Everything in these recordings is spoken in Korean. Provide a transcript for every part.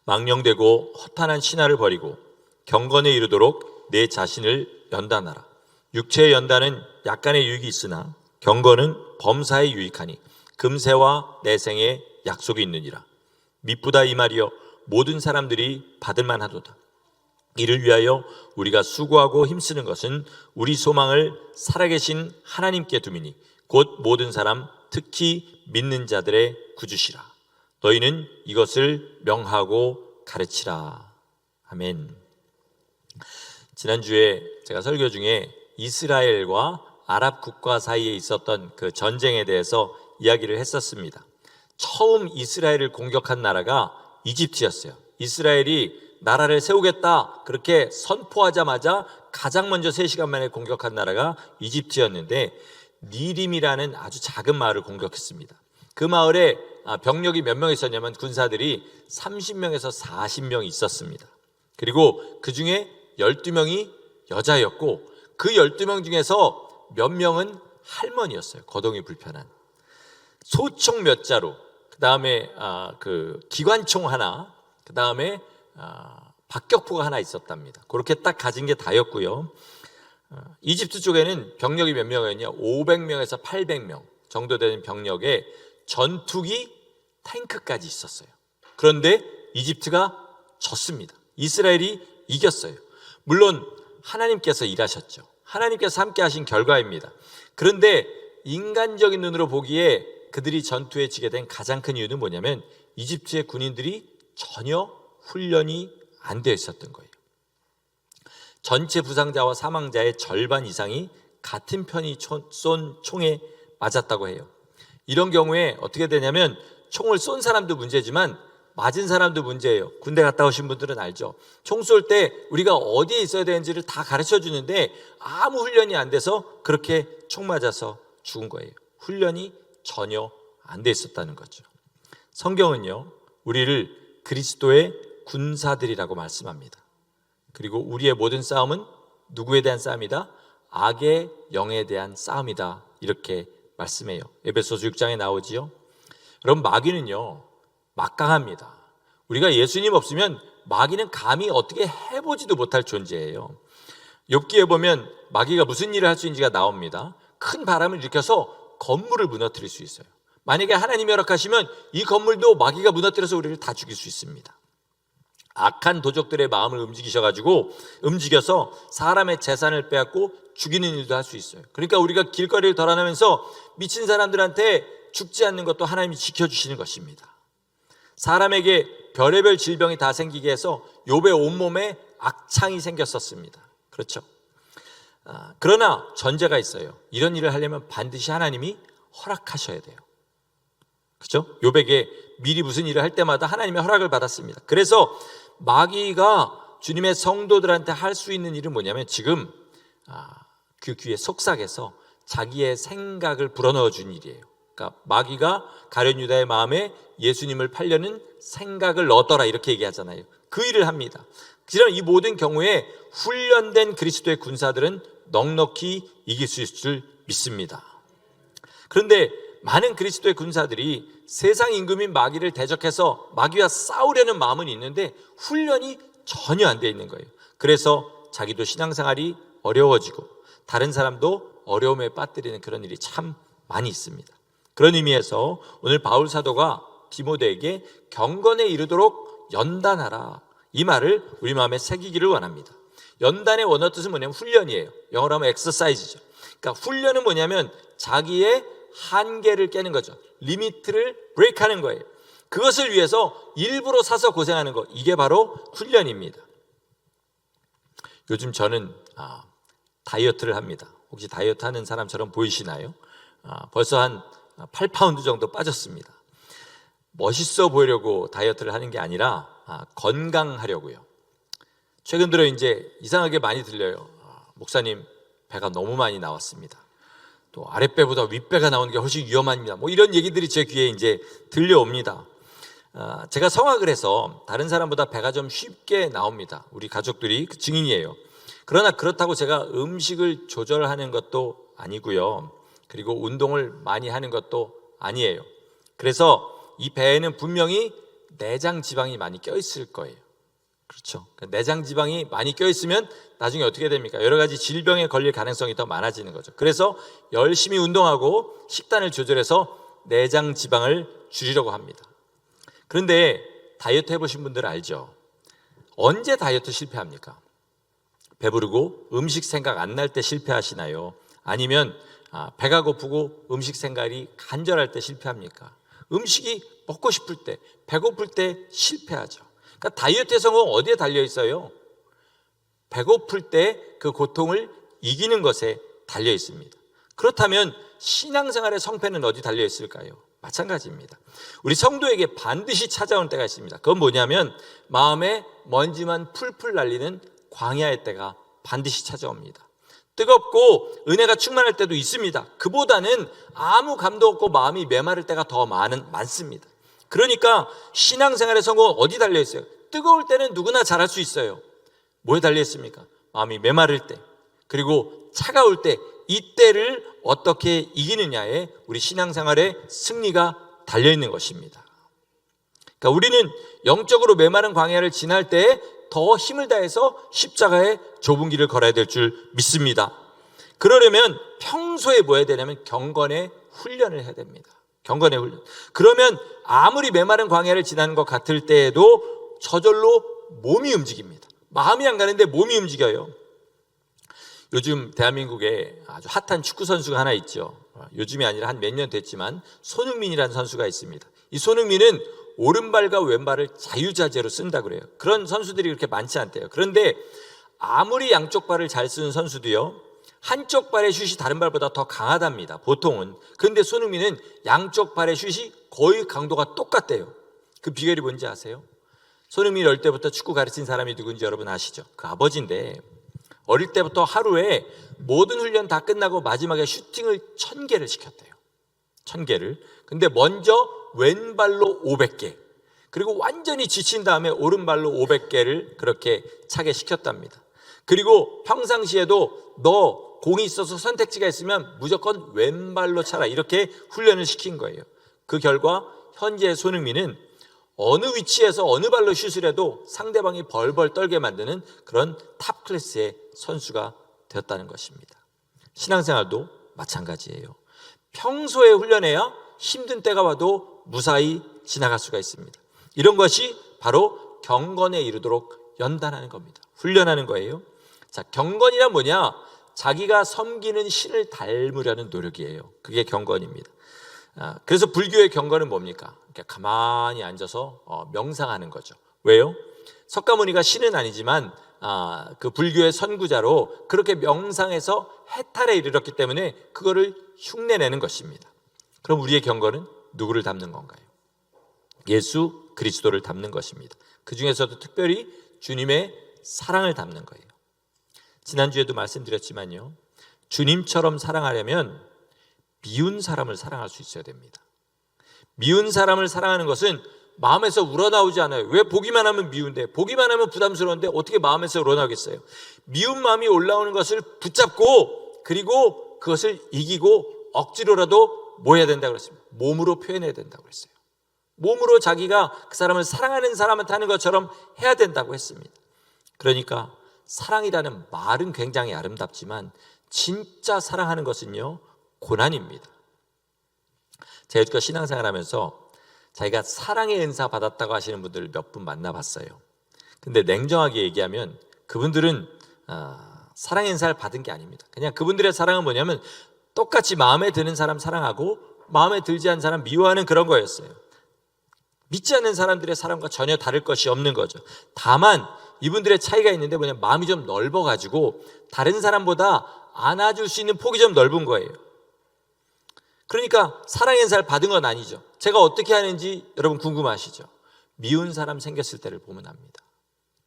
망령되고 허탄한 신화를 버리고 경건에 이르도록 내 자신을 연단하라. 육체의 연단은 약간의 유익이 있으나 경건은 범사에 유익하니 금세와 내생에 약속이 있느니라. 미쁘다 이 말이여 모든 사람들이 받을 만하도다. 이를 위하여 우리가 수고하고 힘쓰는 것은 우리 소망을 살아계신 하나님께 두미니 곧 모든 사람 특히 믿는 자들의 구주시라. 너희는 이것을 명하고 가르치라. 아멘. 지난주에 제가 설교 중에 이스라엘과 아랍 국가 사이에 있었던 그 전쟁에 대해서 이야기를 했었습니다. 처음 이스라엘을 공격한 나라가 이집트였어요. 이스라엘이 나라를 세우겠다 그렇게 선포하자마자 가장 먼저 3시간 만에 공격한 나라가 이집트였는데 니림이라는 아주 작은 마을을 공격했습니다. 그 마을에 병력이 몇 명 있었냐면 군사들이 30명에서 40명 있었습니다. 그리고 그 중에 12명이 여자였고 그 12명 중에서 몇 명은 할머니였어요. 거동이 불편한. 소총 몇 자루, 그 다음에 그 기관총 하나, 그 다음에 박격포가 하나 있었답니다. 그렇게 딱 가진 게 다였고요. 이집트 쪽에는 병력이 몇 명이었냐? 500명에서 800명 정도 되는 병력에 전투기, 탱크까지 있었어요. 그런데 이집트가 졌습니다. 이스라엘이 이겼어요. 물론 하나님께서 일하셨죠. 하나님께서 함께 하신 결과입니다. 그런데 인간적인 눈으로 보기에 그들이 전투에 지게 된 가장 큰 이유는 뭐냐면 이집트의 군인들이 전혀 훈련이 안 되어 있었던 거예요. 전체 부상자와 사망자의 절반 이상이 같은 편이 쏜 총에 맞았다고 해요. 이런 경우에 어떻게 되냐면 총을 쏜 사람도 문제지만 맞은 사람도 문제예요. 군대 갔다 오신 분들은 알죠. 총 쏠 때 우리가 어디에 있어야 되는지를 다 가르쳐 주는데 아무 훈련이 안 돼서 그렇게 총 맞아서 죽은 거예요. 훈련이 전혀 안 돼 있었다는 거죠. 성경은요, 우리를 그리스도의 군사들이라고 말씀합니다. 그리고 우리의 모든 싸움은 누구에 대한 싸움이다? 악의 영에 대한 싸움이다. 이렇게 말씀해요. 에베소서 6장에 나오지요. 여러분, 마귀는요 막강합니다. 우리가 예수님 없으면 마귀는 감히 어떻게 해보지도 못할 존재예요. 욥기에 보면 마귀가 무슨 일을 할 수 있는지가 나옵니다. 큰 바람을 일으켜서 건물을 무너뜨릴 수 있어요. 만약에 하나님이 허락하시면 이 건물도 마귀가 무너뜨려서 우리를 다 죽일 수 있습니다. 악한 도적들의 마음을 움직여서 사람의 재산을 빼앗고 죽이는 일도 할 수 있어요. 그러니까 우리가 길거리를 돌아다니면서 미친 사람들한테 죽지 않는 것도 하나님이 지켜주시는 것입니다. 사람에게 별의별 질병이 다 생기게 해서 욥의 온몸에 악창이 생겼었습니다. 그렇죠? 그러나 전제가 있어요. 이런 일을 하려면 반드시 하나님이 허락하셔야 돼요. 그렇죠? 욥에게 미리 무슨 일을 할 때마다 하나님의 허락을 받았습니다. 그래서 마귀가 주님의 성도들한테 할 수 있는 일은 뭐냐면 지금 그 귀에 속삭여서 자기의 생각을 불어넣어 준 일이에요. 그러니까 마귀가 가룟 유다의 마음에 예수님을 팔려는 생각을 넣었더라 이렇게 얘기하잖아요. 그 일을 합니다. 이런 이 모든 경우에 훈련된 그리스도의 군사들은 넉넉히 이길 수 있을 줄 믿습니다. 그런데 많은 그리스도의 군사들이 세상 임금인 마귀를 대적해서 마귀와 싸우려는 마음은 있는데 훈련이 전혀 안 돼 있는 거예요. 그래서 자기도 신앙생활이 어려워지고 다른 사람도 어려움에 빠뜨리는 그런 일이 참 많이 있습니다. 그런 의미에서 오늘 바울 사도가 디모데에게 경건에 이르도록 연단하라 이 말을 우리 마음에 새기기를 원합니다. 연단의 원어 뜻은 뭐냐면 훈련이에요. 영어로 하면 exercise죠. 그러니까 훈련은 뭐냐면 자기의 한계를 깨는 거죠. 리미트를 브레이크하는 거예요. 그것을 위해서 일부러 사서 고생하는 거, 이게 바로 훈련입니다. 요즘 저는 다이어트를 합니다. 혹시 다이어트 하는 사람처럼 보이시나요? 벌써 한 8파운드 정도 빠졌습니다. 멋있어 보이려고 다이어트를 하는 게 아니라 건강하려고요. 최근 들어 이제 이상하게 많이 들려요. 목사님, 배가 너무 많이 나왔습니다. 또 아랫배보다 윗배가 나오는 게 훨씬 위험합니다. 뭐 이런 얘기들이 제 귀에 이제 들려옵니다. 제가 성악을 해서 다른 사람보다 배가 좀 쉽게 나옵니다. 우리 가족들이 그 증인이에요. 그러나 그렇다고 제가 음식을 조절하는 것도 아니고요. 그리고 운동을 많이 하는 것도 아니에요. 그래서 이 배에는 분명히 내장 지방이 많이 껴있을 거예요. 그렇죠. 내장 지방이 많이 껴있으면 나중에 어떻게 됩니까? 여러 가지 질병에 걸릴 가능성이 더 많아지는 거죠. 그래서 열심히 운동하고 식단을 조절해서 내장 지방을 줄이려고 합니다. 그런데 다이어트 해보신 분들은 알죠? 언제 다이어트 실패합니까? 배부르고 음식 생각 안 날 때 실패하시나요? 아니면 배가 고프고 음식 생각이 간절할 때 실패합니까? 음식이 먹고 싶을 때, 배고플 때 실패하죠. 그러니까 다이어트의 성공은 어디에 달려 있어요? 배고플 때 그 고통을 이기는 것에 달려 있습니다. 그렇다면 신앙생활의 성패는 어디 달려 있을까요? 마찬가지입니다. 우리 성도에게 반드시 찾아오는 때가 있습니다. 그건 뭐냐면 마음에 먼지만 풀풀 날리는 광야의 때가 반드시 찾아옵니다. 뜨겁고 은혜가 충만할 때도 있습니다. 그보다는 아무 감도 없고 마음이 메마를 때가 더 많습니다. 그러니까 신앙생활의 성공은 어디 달려 있어요? 뜨거울 때는 누구나 잘할 수 있어요. 뭐에 달려 있습니까? 마음이 메마를 때, 그리고 차가울 때, 이때를 어떻게 이기느냐에 우리 신앙생활의 승리가 달려 있는 것입니다. 그러니까 우리는 영적으로 메마른 광야를 지날 때 더 힘을 다해서 십자가의 좁은 길을 걸어야 될 줄 믿습니다. 그러려면 평소에 뭐 해야 되냐면 경건의 훈련을 해야 됩니다. 경건의 훈련. 그러면 아무리 메마른 광야를 지나는 것 같을 때에도 저절로 몸이 움직입니다. 마음이 안 가는데 몸이 움직여요. 요즘 대한민국에 아주 핫한 축구 선수가 하나 있죠. 요즘이 아니라 한 몇 년 됐지만 손흥민이라는 선수가 있습니다. 이 손흥민은 오른발과 왼발을 자유자재로 쓴다 그래요. 그런 선수들이 그렇게 많지 않대요. 그런데 아무리 양쪽 발을 잘 쓰는 선수도요, 한쪽 발의 슛이 다른 발보다 더 강하답니다, 보통은. 그런데 손흥민은 양쪽 발의 슛이 거의 강도가 똑같대요. 그 비결이 뭔지 아세요? 손흥민이 어릴 때부터 축구 가르친 사람이 누군지 여러분 아시죠? 그 아버지인데 어릴 때부터 하루에 모든 훈련 다 끝나고 마지막에 슈팅을 1000개를 시켰대요. 1000개를. 근데 먼저 왼발로 500개, 그리고 완전히 지친 다음에 오른발로 500개를 그렇게 차게 시켰답니다. 그리고 평상시에도 너 공이 있어서 선택지가 있으면 무조건 왼발로 차라, 이렇게 훈련을 시킨 거예요. 그 결과 현재 손흥민은 어느 위치에서 어느 발로 슛을 해도 상대방이 벌벌 떨게 만드는 그런 탑 클래스의 선수가 되었다는 것입니다. 신앙생활도 마찬가지예요. 평소에 훈련해야 힘든 때가 와도 무사히 지나갈 수가 있습니다. 이런 것이 바로 경건에 이르도록 연단하는 겁니다. 훈련하는 거예요. 자, 경건이란 뭐냐? 자기가 섬기는 신을 닮으려는 노력이에요. 그게 경건입니다. 그래서 불교의 경건은 뭡니까? 가만히 앉아서 명상하는 거죠. 왜요? 석가모니가 신은 아니지만 그 불교의 선구자로 그렇게 명상해서 해탈에 이르렀기 때문에 그거를 흉내내는 것입니다. 그럼 우리의 경건은 누구를 닮는 건가요? 예수 그리스도를 닮는 것입니다. 그 중에서도 특별히 주님의 사랑을 닮는 거예요. 지난주에도 말씀드렸지만요, 주님처럼 사랑하려면 미운 사람을 사랑할 수 있어야 됩니다. 미운 사람을 사랑하는 것은 마음에서 우러나오지 않아요. 왜? 보기만 하면 미운데, 보기만 하면 부담스러운데 어떻게 마음에서 우러나오겠어요? 미운 마음이 올라오는 것을 붙잡고, 그리고 그것을 이기고 억지로라도 뭐 해야 된다고 그랬습니다? 몸으로 표현해야 된다고 그랬어요. 몸으로 자기가 그 사람을 사랑하는 사람한테 하는 것처럼 해야 된다고 했습니다. 그러니까 사랑이라는 말은 굉장히 아름답지만 진짜 사랑하는 것은요, 고난입니다. 제가 여지껏 신앙생활 하면서 자기가 사랑의 은사 받았다고 하시는 분들을 몇 분 만나봤어요. 근데 냉정하게 얘기하면 그분들은 사랑의 은사를 받은 게 아닙니다. 그냥 그분들의 사랑은 뭐냐면 똑같이 마음에 드는 사람 사랑하고 마음에 들지 않는 사람 미워하는 그런 거였어요. 믿지 않는 사람들의 사랑과 전혀 다를 것이 없는 거죠. 다만 이분들의 차이가 있는데 뭐냐면 마음이 좀 넓어가지고 다른 사람보다 안아줄 수 있는 폭이 좀 넓은 거예요. 그러니까 사랑의 은사를 받은 건 아니죠. 제가 어떻게 하는지 여러분 궁금하시죠? 미운 사람 생겼을 때를 보면 압니다.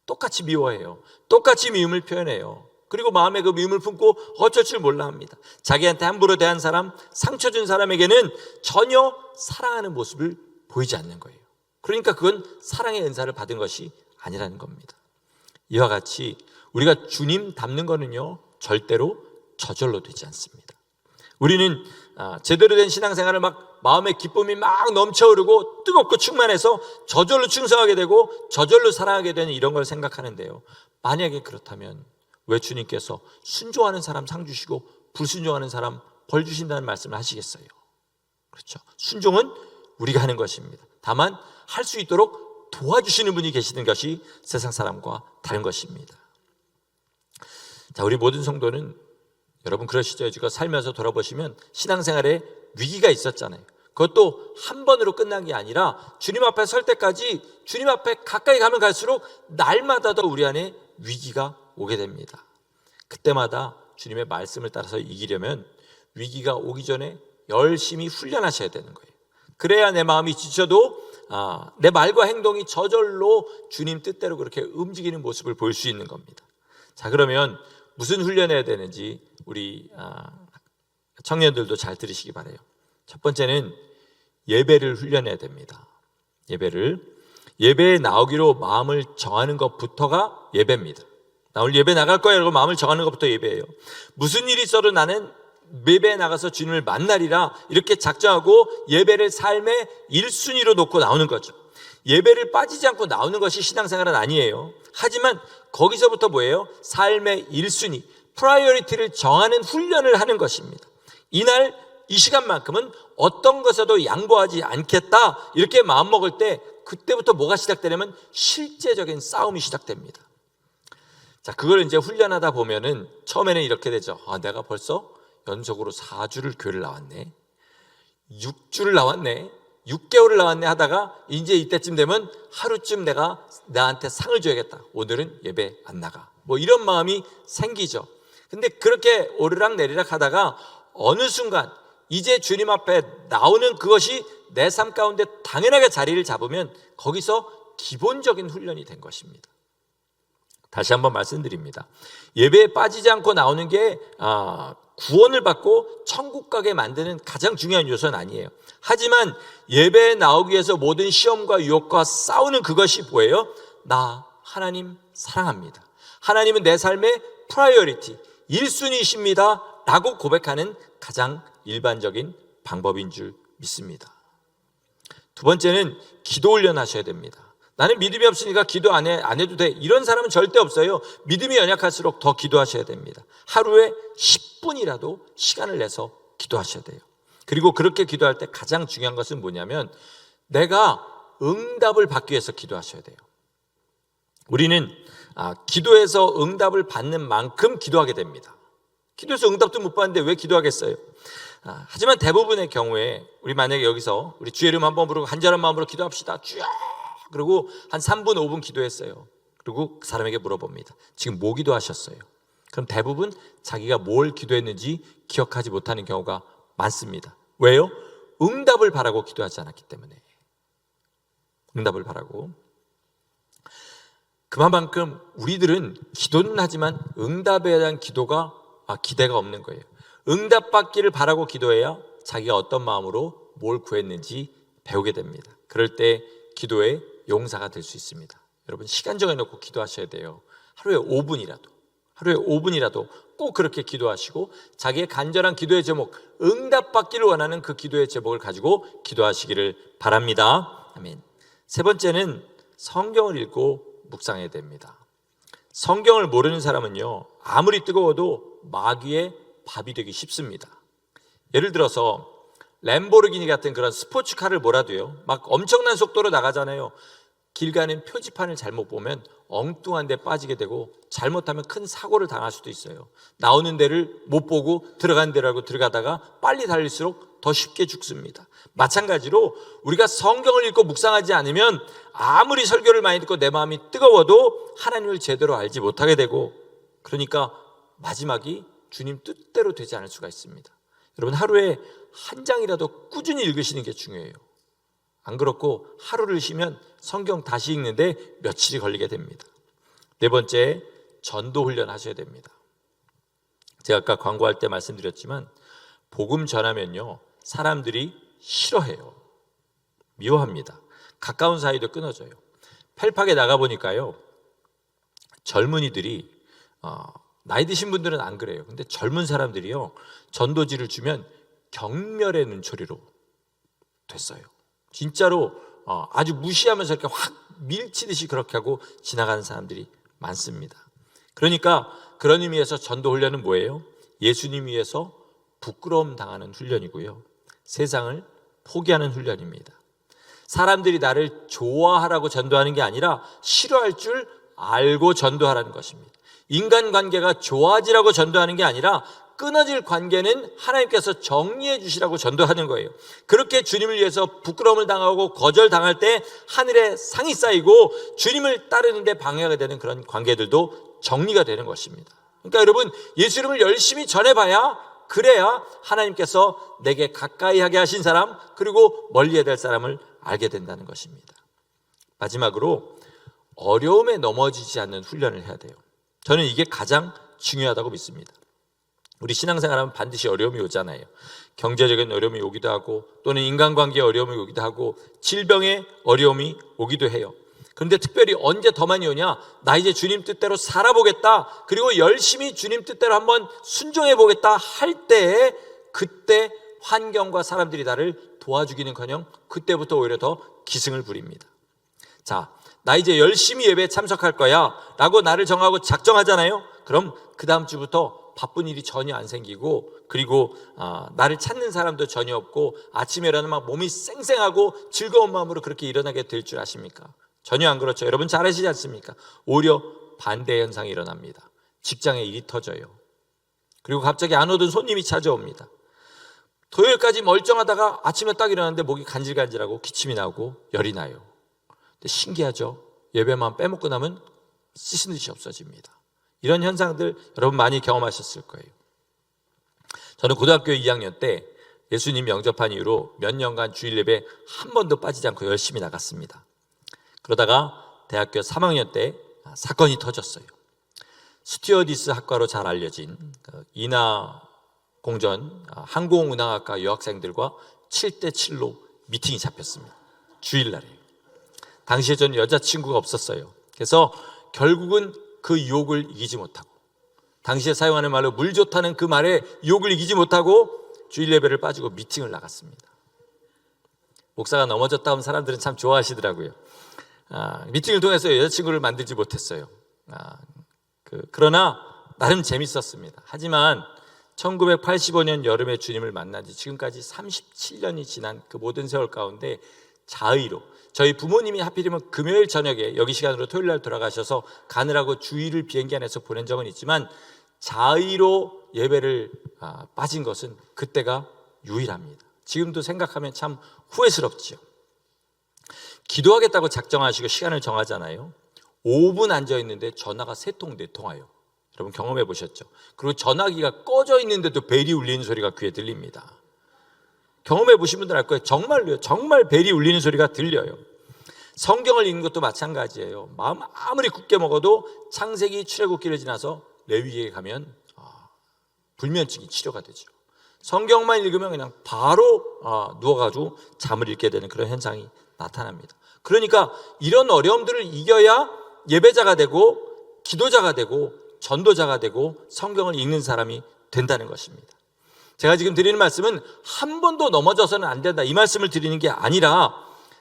똑같이 미워해요. 똑같이 미움을 표현해요. 그리고 마음에 그 미움을 품고 어쩔 줄 몰라 합니다. 자기한테 함부로 대한 사람, 상처 준 사람에게는 전혀 사랑하는 모습을 보이지 않는 거예요. 그러니까 그건 사랑의 은사를 받은 것이 아니라는 겁니다. 이와 같이 우리가 주님 닮는 거는요, 절대로 저절로 되지 않습니다. 우리는 제대로 된 신앙생활을 막 마음의 기쁨이 막 넘쳐흐르고 뜨겁고 충만해서 저절로 충성하게 되고 저절로 사랑하게 되는 이런 걸 생각하는데요, 만약에 그렇다면 왜 주님께서 순종하는 사람 상 주시고 불순종하는 사람 벌 주신다는 말씀을 하시겠어요? 그렇죠. 순종은 우리가 하는 것입니다. 다만 할 수 있도록 도와주시는 분이 계시는 것이 세상 사람과 다른 것입니다. 자, 우리 모든 성도는 여러분 그러시죠? 지금 살면서 돌아보시면 신앙생활에 위기가 있었잖아요. 그것도 한 번으로 끝난 게 아니라 주님 앞에 설 때까지 주님 앞에 가까이 가면 갈수록 날마다 더 우리 안에 위기가 오게 됩니다. 그때마다 주님의 말씀을 따라서 이기려면 위기가 오기 전에 열심히 훈련하셔야 되는 거예요. 그래야 내 마음이 지쳐도 내 말과 행동이 저절로 주님 뜻대로 그렇게 움직이는 모습을 볼 수 있는 겁니다. 자, 그러면 무슨 훈련해야 되는지 우리 청년들도 잘 들으시기 바라요. 첫 번째는 예배를 훈련해야 됩니다. 예배에 나오기로 마음을 정하는 것부터가 예배입니다. 나 오늘 예배 나갈 거야 이러고 마음을 정하는 것부터 예배예요. 무슨 일이 있어도 나는 예배에 나가서 주님을 만나리라 이렇게 작정하고 예배를 삶의 1순위로 놓고 나오는 거죠. 예배를 빠지지 않고 나오는 것이 신앙생활은 아니에요. 하지만 거기서부터 뭐예요? 삶의 1순위, 프라이어리티를 정하는 훈련을 하는 것입니다. 이날 이 시간만큼은 어떤 것에도 양보하지 않겠다 이렇게 마음먹을 때 그때부터 뭐가 시작되냐면 실제적인 싸움이 시작됩니다. 자, 그걸 이제 훈련하다 보면은 처음에는 이렇게 되죠. 내가 벌써 연속으로 4주를 교회를 나왔네, 6주를 나왔네, 6개월을 나왔네 하다가 이제 이때쯤 되면 하루쯤 내가 나한테 상을 줘야겠다, 오늘은 예배 안 나가, 뭐 이런 마음이 생기죠. 근데 그렇게 오르락 내리락 하다가 어느 순간 이제 주님 앞에 나오는 그것이 내 삶 가운데 당연하게 자리를 잡으면 거기서 기본적인 훈련이 된 것입니다. 다시 한번 말씀드립니다. 예배에 빠지지 않고 나오는 게 구원을 받고 천국 가게 만드는 가장 중요한 요소는 아니에요. 하지만 예배에 나오기 위해서 모든 시험과 유혹과 싸우는 그것이 뭐예요? 나 하나님 사랑합니다, 하나님은 내 삶의 프라이어리티 1순위이십니다 라고 고백하는 가장 일반적인 방법인 줄 믿습니다. 두 번째는 기도 훈련하셔야 됩니다. 나는 믿음이 없으니까 기도 안 해도 돼, 이런 사람은 절대 없어요. 믿음이 연약할수록 더 기도하셔야 됩니다. 하루에 10분이라도 시간을 내서 기도하셔야 돼요. 그리고 그렇게 기도할 때 가장 중요한 것은 뭐냐면 내가 응답을 받기 위해서 기도하셔야 돼요. 우리는 기도해서 응답을 받는 만큼 기도하게 됩니다. 기도해서 응답도 못 받는데 왜 기도하겠어요? 하지만 대부분의 경우에 우리 만약에 여기서 우리 주의 이름 한번 부르고 간절한 마음으로 기도합시다, 쭉 그리고 한 3분 5분 기도했어요. 그리고 그 사람에게 물어봅니다. 지금 뭐 기도하셨어요? 그럼 대부분 자기가 뭘 기도했는지 기억하지 못하는 경우가 많습니다. 왜요? 응답을 바라고 기도하지 않았기 때문에. 응답을 바라고. 그만큼 우리들은 기도는 하지만 응답에 대한 기대가 없는 거예요. 응답받기를 바라고 기도해야 자기가 어떤 마음으로 뭘 구했는지 배우게 됩니다. 그럴 때 기도의 용사가 될 수 있습니다. 여러분 시간 정해놓고 기도하셔야 돼요. 하루에 5분이라도 꼭 그렇게 기도하시고 자기의 간절한 기도의 제목, 응답받기를 원하는 그 기도의 제목을 가지고 기도하시기를 바랍니다. 아멘. 세 번째는 성경을 읽고 묵상해야 됩니다. 성경을 모르는 사람은요, 아무리 뜨거워도 마귀의 밥이 되기 쉽습니다. 예를 들어서 램보르기니 같은 그런 스포츠카를 몰아도요, 막 엄청난 속도로 나가잖아요. 길 가는 표지판을 잘못 보면 엉뚱한 데 빠지게 되고 잘못하면 큰 사고를 당할 수도 있어요. 나오는 데를 못 보고 들어간 데를 알고 들어가다가 빨리 달릴수록 더 쉽게 죽습니다. 마찬가지로 우리가 성경을 읽고 묵상하지 않으면 아무리 설교를 많이 듣고 내 마음이 뜨거워도 하나님을 제대로 알지 못하게 되고, 그러니까 마지막이 주님 뜻대로 되지 않을 수가 있습니다. 여러분 하루에 한 장이라도 꾸준히 읽으시는 게 중요해요. 안 그렇고 하루를 쉬면 성경 다시 읽는데 며칠이 걸리게 됩니다. 네 번째, 전도 훈련 하셔야 됩니다. 제가 아까 광고할 때 말씀드렸지만 복음 전하면요, 사람들이 싫어해요. 미워합니다. 가까운 사이도 끊어져요. 펠팍에 나가보니까요, 젊은이들이 나이 드신 분들은 안 그래요. 근데 젊은 사람들이요, 전도지를 주면 경멸의 눈초리로 됐어요. 진짜로 아주 무시하면서 이렇게 확 밀치듯이 그렇게 하고 지나가는 사람들이 많습니다. 그러니까 그런 의미에서 전도 훈련은 뭐예요? 예수님 위해서 부끄러움 당하는 훈련이고요, 세상을 포기하는 훈련입니다. 사람들이 나를 좋아하라고 전도하는 게 아니라 싫어할 줄 알고 전도하라는 것입니다. 인간관계가 좋아지라고 전도하는 게 아니라 끊어질 관계는 하나님께서 정리해 주시라고 전도하는 거예요. 그렇게 주님을 위해서 부끄러움을 당하고 거절당할 때 하늘에 상이 쌓이고 주님을 따르는데 방해가 되는 그런 관계들도 정리가 되는 것입니다. 그러니까 여러분, 예수 이름을 열심히 전해봐야, 그래야 하나님께서 내게 가까이 하게 하신 사람, 그리고 멀리해야 될 사람을 알게 된다는 것입니다. 마지막으로 어려움에 넘어지지 않는 훈련을 해야 돼요. 저는 이게 가장 중요하다고 믿습니다. 우리 신앙생활하면 반드시 어려움이 오잖아요. 경제적인 어려움이 오기도 하고, 또는 인간관계의 어려움이 오기도 하고, 질병의 어려움이 오기도 해요. 그런데 특별히 언제 더 많이 오냐? 나 이제 주님 뜻대로 살아보겠다, 그리고 열심히 주님 뜻대로 한번 순종해 보겠다 할 때에, 그때 환경과 사람들이 나를 도와주기는커녕 그때부터 오히려 더 기승을 부립니다. 자, 나 이제 열심히 예배에 참석할 거야 라고 나를 정하고 작정하잖아요. 그럼 그 다음 주부터 바쁜 일이 전혀 안 생기고, 그리고 나를 찾는 사람도 전혀 없고, 아침에 일어나면 막 몸이 쌩쌩하고 즐거운 마음으로 그렇게 일어나게 될 줄 아십니까? 전혀 안 그렇죠. 여러분 잘 아시지 않습니까? 오히려 반대 현상이 일어납니다. 직장에 일이 터져요. 그리고 갑자기 안 오던 손님이 찾아옵니다. 토요일까지 멀쩡하다가 아침에 딱 일어났는데 목이 간질간질하고 기침이 나고 열이 나요. 근데 신기하죠? 예배만 빼먹고 나면 씻은 듯이 없어집니다. 이런 현상들 여러분 많이 경험하셨을 거예요. 저는 고등학교 2학년 때 예수님 영접한 이후로 몇 년간 주일 예배 한 번도 빠지지 않고 열심히 나갔습니다. 그러다가 대학교 3학년 때 사건이 터졌어요. 스튜어디스 학과로 잘 알려진 인하공전 항공운항학과 여학생들과 7대7로 미팅이 잡혔습니다. 주일날에. 당시에 저는 여자친구가 없었어요. 그래서 결국은 그 유혹을 이기지 못하고, 당시에 사용하는 말로 물 좋다는 그 말에 유혹을 이기지 못하고 주일 예배를 빠지고 미팅을 나갔습니다. 목사가 넘어졌다 하면 사람들은 참 좋아하시더라고요. 미팅을 통해서 여자친구를 만들지 못했어요. 그러나 나름 재밌었습니다. 하지만 1985년 여름에 주님을 만난 지 지금까지 37년이 지난 그 모든 세월 가운데 자의로, 저희 부모님이 하필이면 금요일 저녁에 여기 시간으로 토요일 날 돌아가셔서 가느라고 주일을 비행기 안에서 보낸 적은 있지만, 자의로 예배를 빠진 것은 그때가 유일합니다. 지금도 생각하면 참 후회스럽지요. 기도하겠다고 작정하시고 시간을 정하잖아요. 5분 앉아있는데 전화가 3통 4통 와요. 여러분 경험해 보셨죠? 그리고 전화기가 꺼져 있는데도 벨이 울리는 소리가 귀에 들립니다. 경험해 보신 분들 알 거예요. 정말로요. 정말 벨이 울리는 소리가 들려요. 성경을 읽는 것도 마찬가지예요. 마음 아무리 굳게 먹어도 창세기 출애굽기를 지나서 레위기에 가면 불면증이 치료가 되죠. 성경만 읽으면 그냥 바로 누워가지고 잠을 잃게 되는 그런 현상이 나타납니다. 그러니까 이런 어려움들을 이겨야 예배자가 되고, 기도자가 되고, 전도자가 되고, 성경을 읽는 사람이 된다는 것입니다. 제가 지금 드리는 말씀은 한 번도 넘어져서는 안 된다, 이 말씀을 드리는 게 아니라,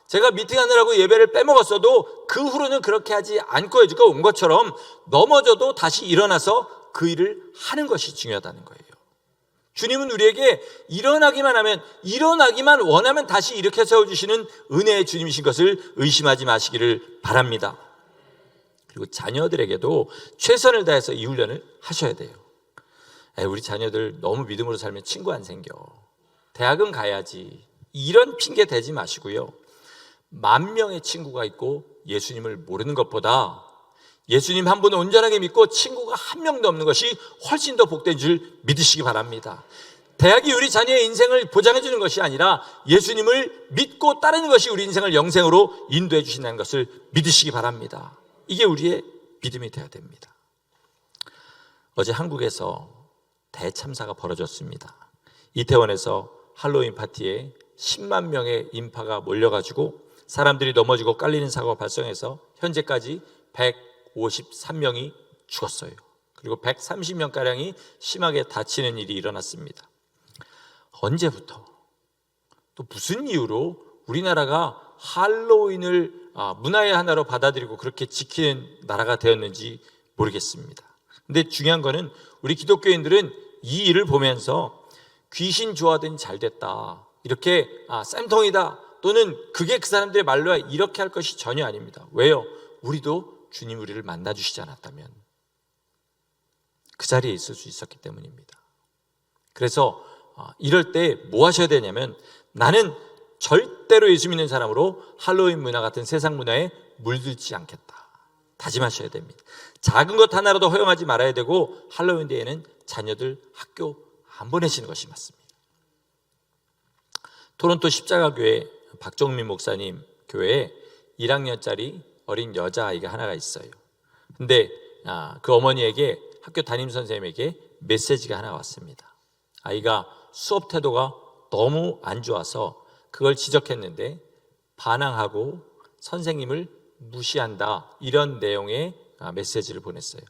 제가 미팅하느라고 예배를 빼먹었어도 그 후로는 그렇게 하지 않고 해주고 온 것처럼 넘어져도 다시 일어나서 그 일을 하는 것이 중요하다는 거예요. 주님은 우리에게 일어나기만 원하면 다시 일으켜 세워주시는 은혜의 주님이신 것을 의심하지 마시기를 바랍니다. 그리고 자녀들에게도 최선을 다해서 이 훈련을 하셔야 돼요. 우리 자녀들 너무 믿음으로 살면 친구 안 생겨, 대학은 가야지, 이런 핑계 대지 마시고요. 10,000명의 친구가 있고 예수님을 모르는 것보다 예수님 한 분을 온전하게 믿고 친구가 한 명도 없는 것이 훨씬 더 복된 줄 믿으시기 바랍니다. 대학이 우리 자녀의 인생을 보장해 주는 것이 아니라 예수님을 믿고 따르는 것이 우리 인생을 영생으로 인도해 주신다는 것을 믿으시기 바랍니다. 이게 우리의 믿음이 되어야 됩니다. 어제 한국에서 대참사가 벌어졌습니다. 이태원에서 할로윈 파티에 10만 명의 인파가 몰려가지고 사람들이 넘어지고 깔리는 사고가 발생해서 현재까지 153명이 죽었어요. 그리고 130명가량이 심하게 다치는 일이 일어났습니다. 언제부터 또 무슨 이유로 우리나라가 할로윈을 문화의 하나로 받아들이고 그렇게 지키는 나라가 되었는지 모르겠습니다. 근데 중요한 거는 우리 기독교인들은 이 일을 보면서 귀신 좋아하더니 잘됐다, 이렇게 쌤통이다, 또는 그게 그 사람들의 말로야, 이렇게 할 것이 전혀 아닙니다. 왜요? 우리도 주님 우리를 만나주시지 않았다면 그 자리에 있을 수 있었기 때문입니다. 그래서 이럴 때 뭐 하셔야 되냐면, 나는 절대로 예수 믿는 사람으로 할로윈 문화 같은 세상 문화에 물들지 않겠다 다짐하셔야 됩니다. 작은 것 하나라도 허용하지 말아야 되고, 할로윈 데에는 자녀들 학교 안 보내시는 것이 맞습니다. 토론토 십자가교회 박정민 목사님 교회에 1학년짜리 어린 여자아이가 하나가 있어요. 근데 그 어머니에게, 학교 담임선생님에게 메시지가 하나 왔습니다. 아이가 수업 태도가 너무 안 좋아서 그걸 지적했는데 반항하고 선생님을 무시한다, 이런 내용의 메시지를 보냈어요.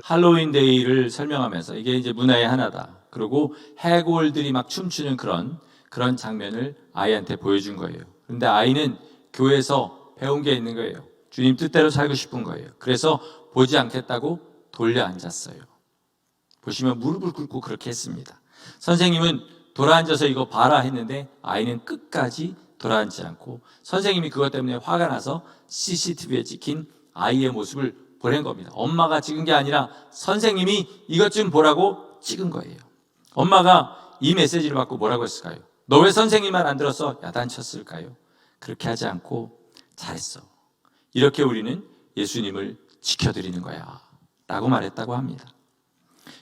할로윈 데이를 설명하면서 이게 이제 문화의 하나다, 그리고 해골들이 막 춤추는 그런 장면을 아이한테 보여준 거예요. 그런데 아이는 교회에서 배운 게 있는 거예요. 주님 뜻대로 살고 싶은 거예요. 그래서 보지 않겠다고 돌려 앉았어요. 보시면 무릎을 꿇고 그렇게 했습니다. 선생님은 돌아앉아서 이거 봐라 했는데 아이는 끝까지 돌아앉지 않고, 선생님이 그것 때문에 화가 나서 CCTV에 찍힌 아이의 모습을 보낸 겁니다. 엄마가 찍은 게 아니라 선생님이 이것 좀 보라고 찍은 거예요. 엄마가 이 메시지를 받고 뭐라고 했을까요? 너 왜 선생님 말 안 들어서 야단쳤을까요? 그렇게 하지 않고 잘했어, 이렇게 우리는 예수님을 지켜드리는 거야 라고 말했다고 합니다.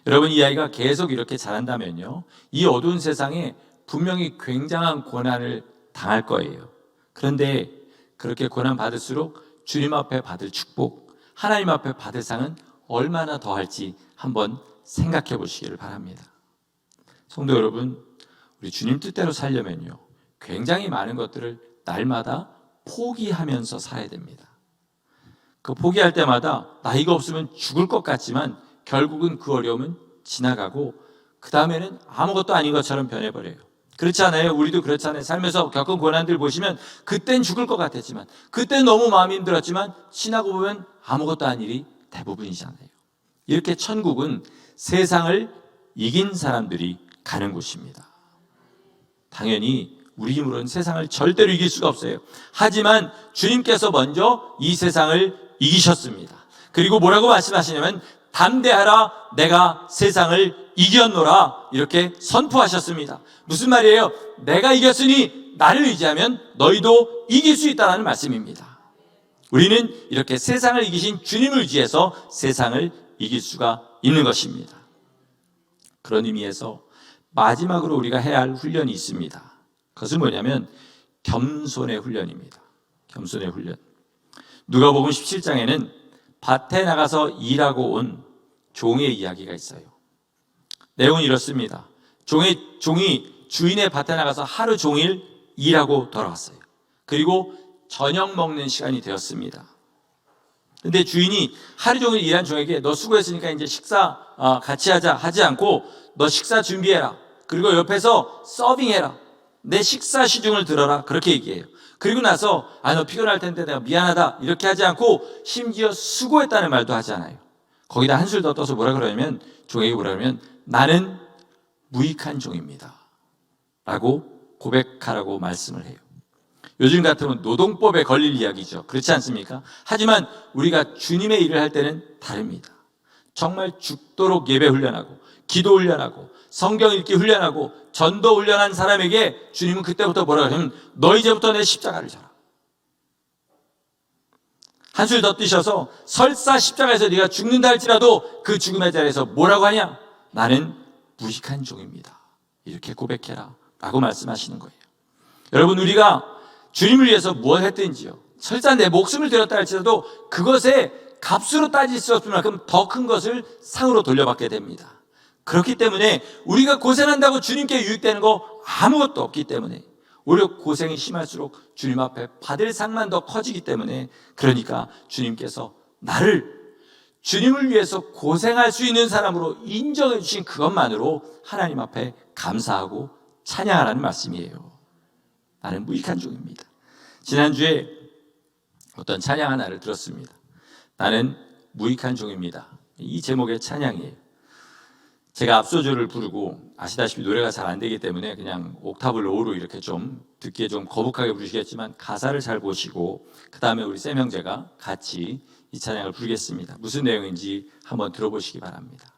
여러분, 이 아이가 계속 이렇게 잘한다면요, 이 어두운 세상에 분명히 굉장한 고난을 당할 거예요. 그런데 그렇게 고난 받을수록 주님 앞에 받을 축복, 하나님 앞에 받을 상은 얼마나 더할지 한번 생각해 보시기를 바랍니다. 성도 여러분, 우리 주님 뜻대로 살려면요, 굉장히 많은 것들을 날마다 포기하면서 살아야 됩니다. 그 포기할 때마다 나 이거 없으면 죽을 것 같지만 결국은 그 어려움은 지나가고 그 다음에는 아무것도 아닌 것처럼 변해버려요. 그렇지 않아요? 우리도 그렇잖아요. 살면서 겪은 고난들 보시면 그땐 죽을 것 같았지만, 그땐 너무 마음이 힘들었지만 지나고 보면 아무것도 아닌 일이 대부분이잖아요. 이렇게 천국은 세상을 이긴 사람들이 가는 곳입니다. 당연히 우리 힘으로는 세상을 절대로 이길 수가 없어요. 하지만 주님께서 먼저 이 세상을 이기셨습니다. 그리고 뭐라고 말씀하시냐면, 담대하라, 내가 세상을 이겼노라, 이렇게 선포하셨습니다. 무슨 말이에요? 내가 이겼으니 나를 의지하면 너희도 이길 수 있다는 말씀입니다. 우리는 이렇게 세상을 이기신 주님을 의지해서 세상을 이길 수가 있는 것입니다. 그런 의미에서 마지막으로 우리가 해야 할 훈련이 있습니다. 그것은 뭐냐면 겸손의 훈련입니다. 겸손의 훈련. 누가복음 17장에는 밭에 나가서 일하고 온 종의 이야기가 있어요. 내용은 이렇습니다. 종이 주인의 밭에 나가서 하루 종일 일하고 돌아왔어요. 그리고 저녁 먹는 시간이 되었습니다. 근데 주인이 하루 종일 일한 종에게 너 수고했으니까 이제 식사 같이 하자 하지 않고, 너 식사 준비해라, 그리고 옆에서 서빙해라, 내 식사 시중을 들어라, 그렇게 얘기해요. 그리고 나서 너 피곤할 텐데 내가 미안하다, 이렇게 하지 않고 심지어 수고했다는 말도 하지 않아요. 거기다 한술 더 떠서 뭐라 그러냐면, 종에게 뭐라 그러면 나는 무익한 종입니다 라고 고백하라고 말씀을 해요. 요즘 같으면 노동법에 걸릴 이야기죠. 그렇지 않습니까? 하지만 우리가 주님의 일을 할 때는 다릅니다. 정말 죽도록 예배 훈련하고 기도 훈련하고 성경 읽기 훈련하고 전도 훈련한 사람에게 주님은 그때부터 뭐라고 하냐면 너 이제부터 내 십자가를 져라. 한술 더 뛰셔서 설사 십자가에서 네가 죽는다 할지라도 그 죽음의 자리에서 뭐라고 하냐? 나는 무식한 종입니다. 이렇게 고백해라 라고 말씀하시는 거예요. 여러분, 우리가 주님을 위해서 무엇 했든지요, 설사 내 목숨을 드렸다 할지라도 그것에 값으로 따질 수 없을 만큼 더 큰 것을 상으로 돌려받게 됩니다. 그렇기 때문에 우리가 고생한다고 주님께 유익되는 거 아무것도 없기 때문에, 오히려 고생이 심할수록 주님 앞에 받을 상만 더 커지기 때문에, 그러니까 주님께서 나를 주님을 위해서 고생할 수 있는 사람으로 인정해 주신 그것만으로 하나님 앞에 감사하고 찬양하라는 말씀이에요. 나는 무익한 종입니다. 지난주에 어떤 찬양 하나를 들었습니다. 나는 무익한 종입니다. 이 제목의 찬양이에요. 제가 앞소절을 부르고 아시다시피 노래가 잘 안 되기 때문에 그냥 옥타브 로우로 이렇게 좀 듣기에 좀 거북하게 부르시겠지만 가사를 잘 보시고 그 다음에 우리 쌤 형제가 같이 이 찬양을 부르겠습니다. 무슨 내용인지 한번 들어보시기 바랍니다.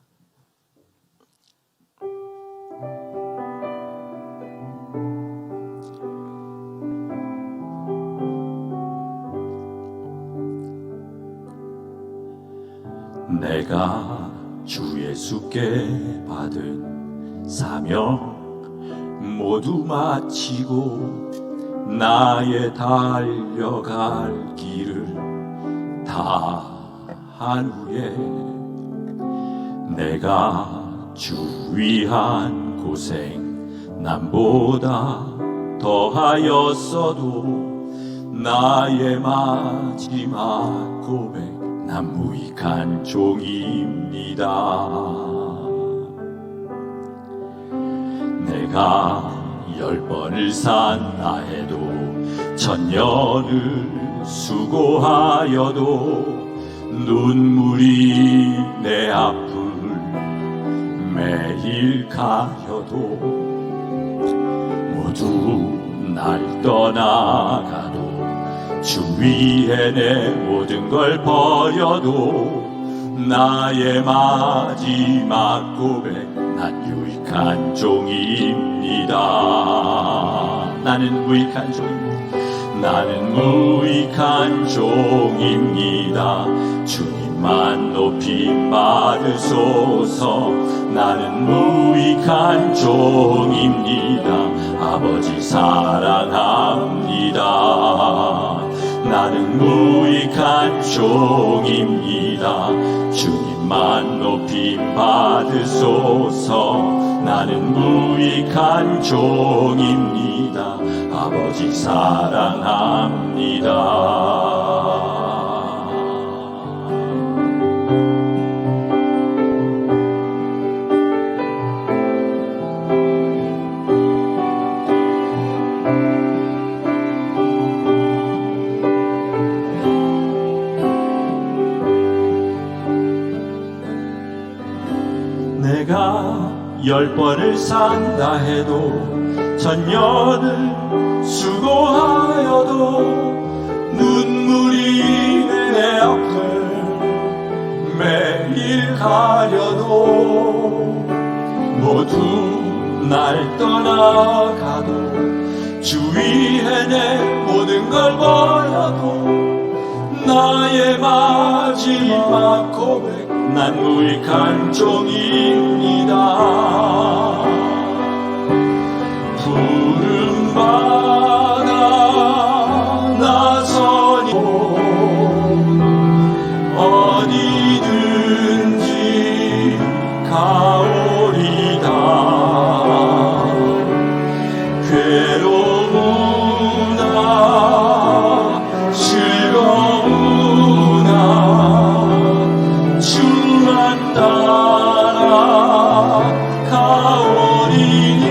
내가 주 예수께 받은 사명 모두 마치고 나의 달려갈 길을 다 한 후에 내가 주 위한 고생 남보다 더하였어도 나의 마지막 고백 난 무익한 종입니다. 내가 10번을 산다 해도 1000년을 수고하여도 눈물이 내 앞을 매일 가여도 모두 날 떠나가도 주 위에 내 모든 걸 버려도 나의 마지막 고백 난 유익한 종입니다. 나는 무익한 종입니다. 나는 무익한 종입니다. 주님만 높임 받으소서. 나는 무익한 종입니다. 아버지 사랑합니다. 나는 무익한 종입니다. 주님만 높임 받으소서. 나는 무익한 종입니다. 아버지 사랑합니다. 내가 10번을 산다 해도 1000년을 수고하여도 눈물이 내 앞을 매일 가려도 모두 날 떠나가도 주 위에 내 모든 걸 버려도 나의 마지막 고백 난 무익한 종입니다. 부름받아 나서니 어디든지 가오리다. 괴로우나 즐거우나 주만 따라 가오리니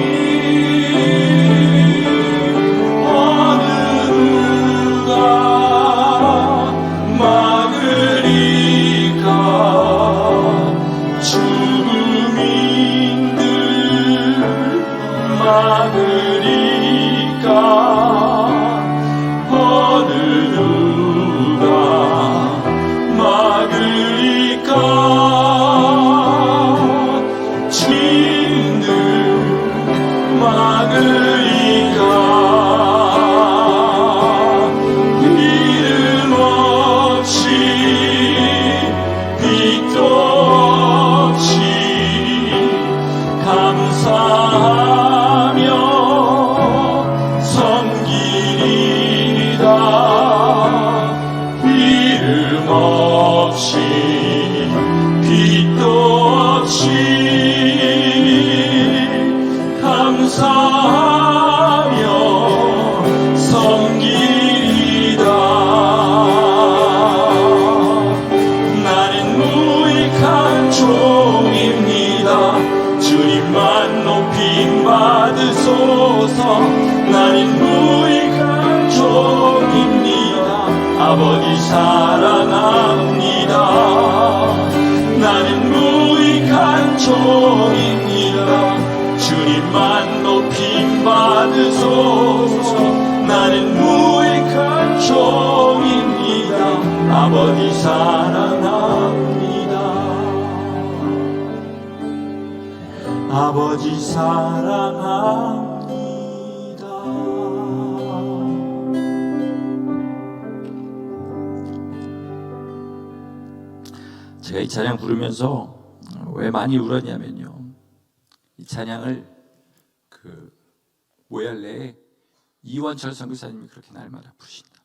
어느 누가 막으리까. 죽음인들 막으리까. 어느 누가 막으리까. 주인들 막으리까. 이름 없이 빛도 없이 감사하며 섬기리다. 이름 없이 빛도 없이 감사하며 섬기리다. 나는 무익한 종입니다. 주님만 높임 받으소서. 나는 무익한 아버지 사랑합니다. 아버지 사랑합니다. 제가 이 찬양 부르면서 왜 많이 울었냐면요, 이 찬양을 그 모얄레에 이원철 선교사님이 그렇게 날마다 부르신답니다.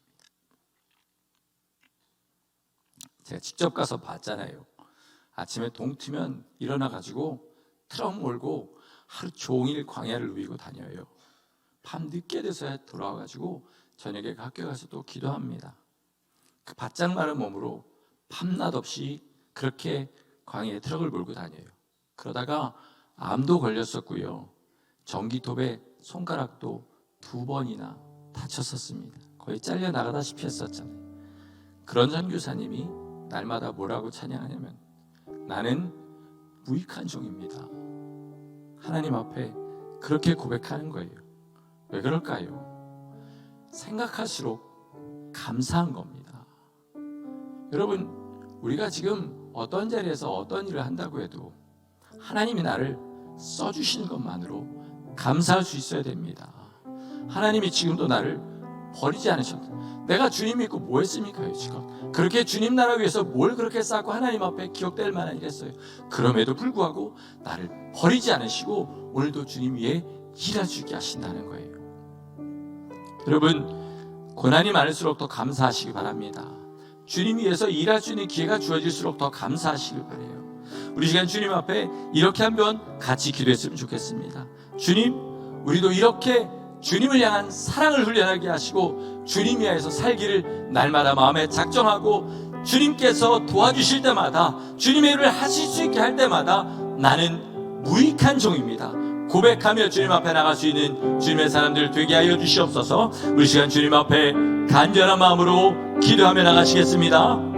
제가 직접 가서 봤잖아요. 아침에 동 트면 일어나 가지고 트럭 몰고 하루 종일 광야를 누비고 다녀요. 밤 늦게 돼서야 돌아와 가지고 저녁에 학교 가서 또 기도합니다. 그 바짝 마른 몸으로 밤낮 없이 그렇게 광야에 트럭을 몰고 다녀요. 그러다가 암도 걸렸었고요, 전기톱에 손가락도 2번이나 다쳤었습니다. 거의 잘려 나가다시피 했었잖아요. 그런 선교사님이 날마다 뭐라고 찬양하냐면, 나는 무익한 종입니다. 하나님 앞에 그렇게 고백하는 거예요. 왜 그럴까요? 생각할수록 감사한 겁니다. 여러분, 우리가 지금 어떤 자리에서 어떤 일을 한다고 해도 하나님이 나를 써주시는 것만으로 감사할 수 있어야 됩니다. 하나님이 지금도 나를 버리지 않으셨다. 내가 주님 믿고 뭐 했습니까? 지금 그렇게 주님 나라 위해서 뭘 그렇게 쌓고 하나님 앞에 기억될 만한 일 했어요. 그럼에도 불구하고 나를 버리지 않으시고 오늘도 주님 위에 일할 수 있게 하신다는 거예요. 여러분, 고난이 많을수록 더 감사하시기 바랍니다. 주님 위해서 일할 수 있는 기회가 주어질수록 더 감사하시길 바라요. 우리 시간 주님 앞에 이렇게 한번 같이 기도했으면 좋겠습니다. 주님, 우리도 이렇게 주님을 향한 사랑을 훈련하게 하시고 주님 위하여서 살기를 날마다 마음에 작정하고, 주님께서 도와주실 때마다, 주님의 일을 하실 수 있게 할 때마다 나는 무익한 종입니다 고백하며 주님 앞에 나갈 수 있는 주님의 사람들 되게 하여 주시옵소서. 우리 시간 주님 앞에 간절한 마음으로 기도하며 나가시겠습니다.